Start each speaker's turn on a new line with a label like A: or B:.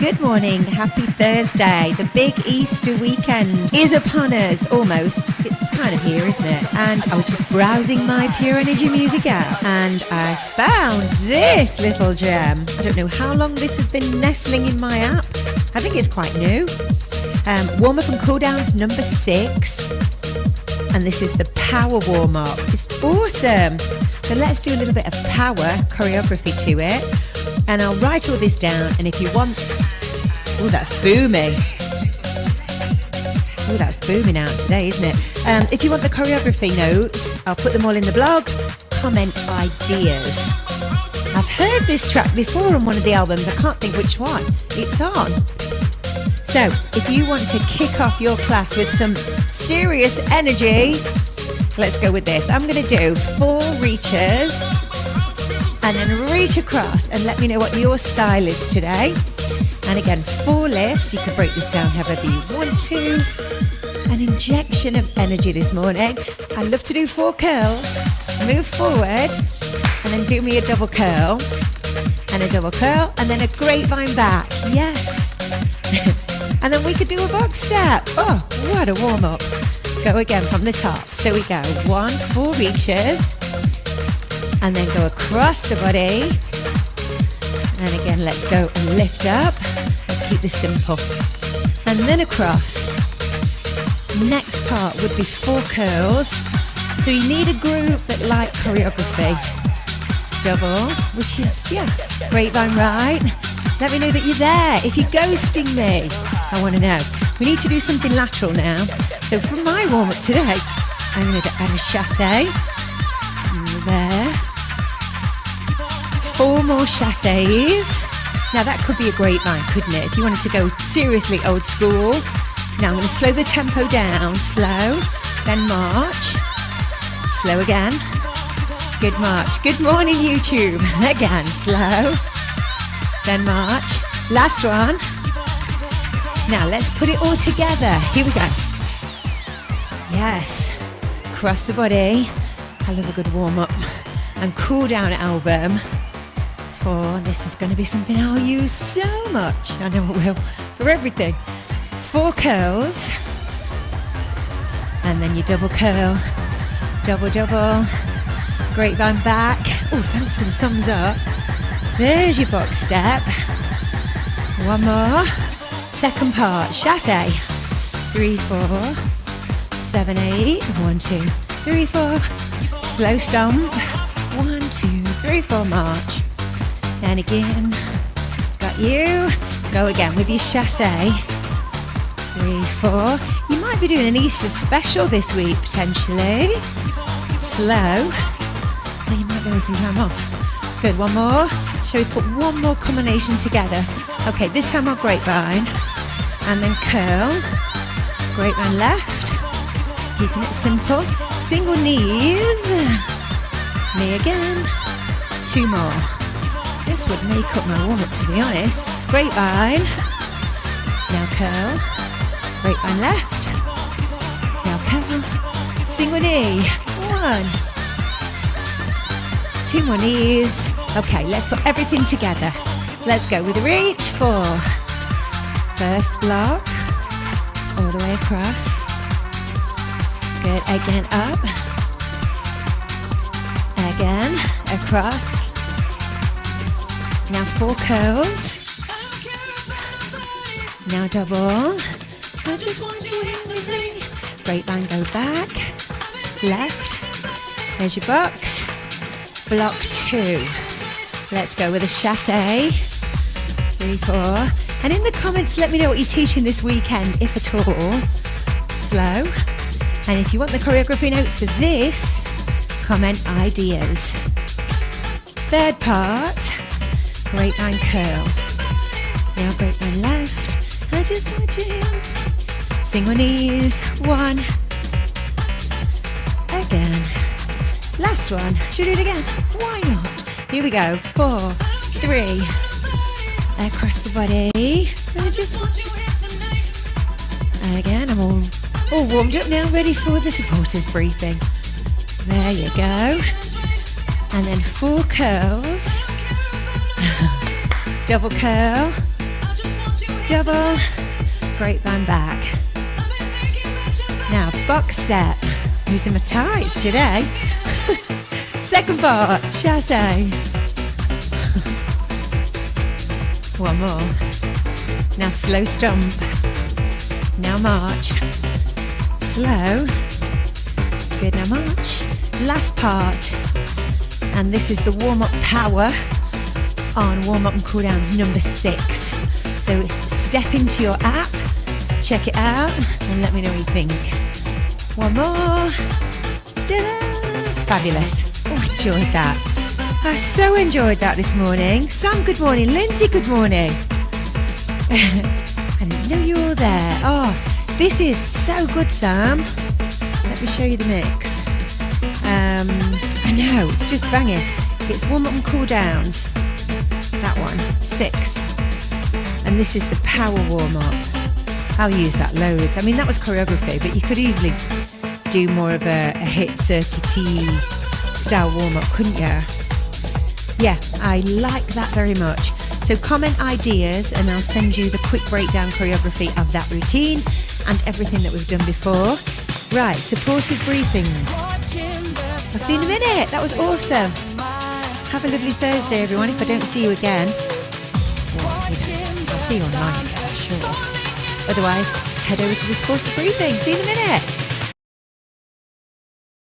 A: Good morning, happy Thursday. The big Easter weekend is upon us, almost. It's kind of here, isn't it? And I was just browsing my Pure Energy music app and I found this little gem. I don't know how long this has been nestling in my app. I think it's quite new. Warm up and cool downs number 6. And this is the power warm up. It's awesome. So let's do a little bit of power choreography to it. And I'll write all this down. And if you want, oh, that's booming. Oh, that's booming out today, isn't it? If you want the choreography notes, I'll put them all in the blog. Comment ideas. I've heard this track before on one of the albums. I can't think which one it's on. So if you want to kick off your class with some serious energy, let's go with this. I'm going to do 4 reaches and then reach across and let me know what your style is today. And again, 4 lifts. You can break this down however you want to. An injection of energy this morning. I love to do 4 curls. Move forward and then do me a double curl and a double curl and then a grapevine back. Yes. And then we could do a box step. Oh, what a warm up. Go again from the top. So we go 1, 4 reaches and then go across the body. And again, let's go and lift up. Let's keep this simple. And then across. Next part would be 4 curls. So you need a group that like choreography. Double, which is, grapevine right. Let me know that you're there. If you're ghosting me, I want to know. We need to do something lateral now. So for my warm-up today, I'm going to add a chassé. There. 4 more chassés. Now that could be a grapevine, couldn't it? If you wanted to go seriously old school. Now I'm going to slow the tempo down. Slow, then march. Slow again. Good march. Good morning, YouTube. Again, slow. Then march. Last one. Now let's put it all together. Here we go. Yes. Cross the body. I love a good warm-up and cool down album. This is going to be something I'll use so much. I know it will. For everything. 4 curls. And then you double curl. Double, double. Grapevine back. Oh, thanks for the thumbs up. There's your box step. 1 more. Second part. Chassé. 3, 4, 7, 8. 1, 2, 3, 4. Slow stomp. 1, 2, 3, 4. March. And again. Got you. Go again with your chassé. 3, 4. You might be doing an Easter special this week, potentially. Slow. Oh, you might be on some time off. Good, 1 more. Shall we put 1 more combination together? Okay, this time I'll grapevine. And then curl. Grapevine left. Keeping it simple. Single knees. Knee again. 2 more. This would make up my warm-up, to be honest. Grapevine. Now curl. Grapevine left. Now curl. Single knee. 1. 2 more knees. Okay, let's put everything together. Let's go with a reach. 4. First block. All the way across. Good. Again up. Again across. Now 4 curls. Now double. I just want to hear me. Grapevine, go back. Left. There's your box. Block 2. Let's go with a chassé. 3, 4. And in the comments, let me know what you're teaching this weekend, if at all. Slow. And if you want the choreography notes for this, comment ideas. Third part. Grapevine curl. Now grapevine left. I just want to hear. Single knees. 1. Again. Last one. Should we do it again? Why not? Here we go. 4, 3. Across the body. I just want to. Again, I'm all warmed up now, ready for the supporters briefing. There you go. And then 4 curls. Double curl. double, grapevine back. Now, box step. Using my tights today. Second part, chasse. One more. Now slow stomp. Now march. Slow. Good, now march. Last part. And this is the warm-up power on warm-up and cool-downs number 6. So step into your app, check it out, and let me know what you think. One more. Ta-da! Fabulous. Oh, I enjoyed that. I so enjoyed that this morning. Sam, good morning. Lindsay, good morning. I didn't know you were there. Oh, this is so good, Sam. Let me show you the mix. I know, it's just banging. It's warm-up and cool-downs. That one, 6. And this is the power warm-up. I'll use that loads. I mean, that was choreography, but you could easily do more of a hit circuity style warm-up, couldn't you? Yeah, I like that very much. So comment ideas and I'll send you the quick breakdown choreography of that routine and everything that we've done before. Right, supporters briefing. I'll see you in a minute. That was awesome. Have a lovely Thursday, everyone, if I don't see you again. Well, I'll see you online, I'm sure. Otherwise, head over to the supporters briefing. See you in a minute.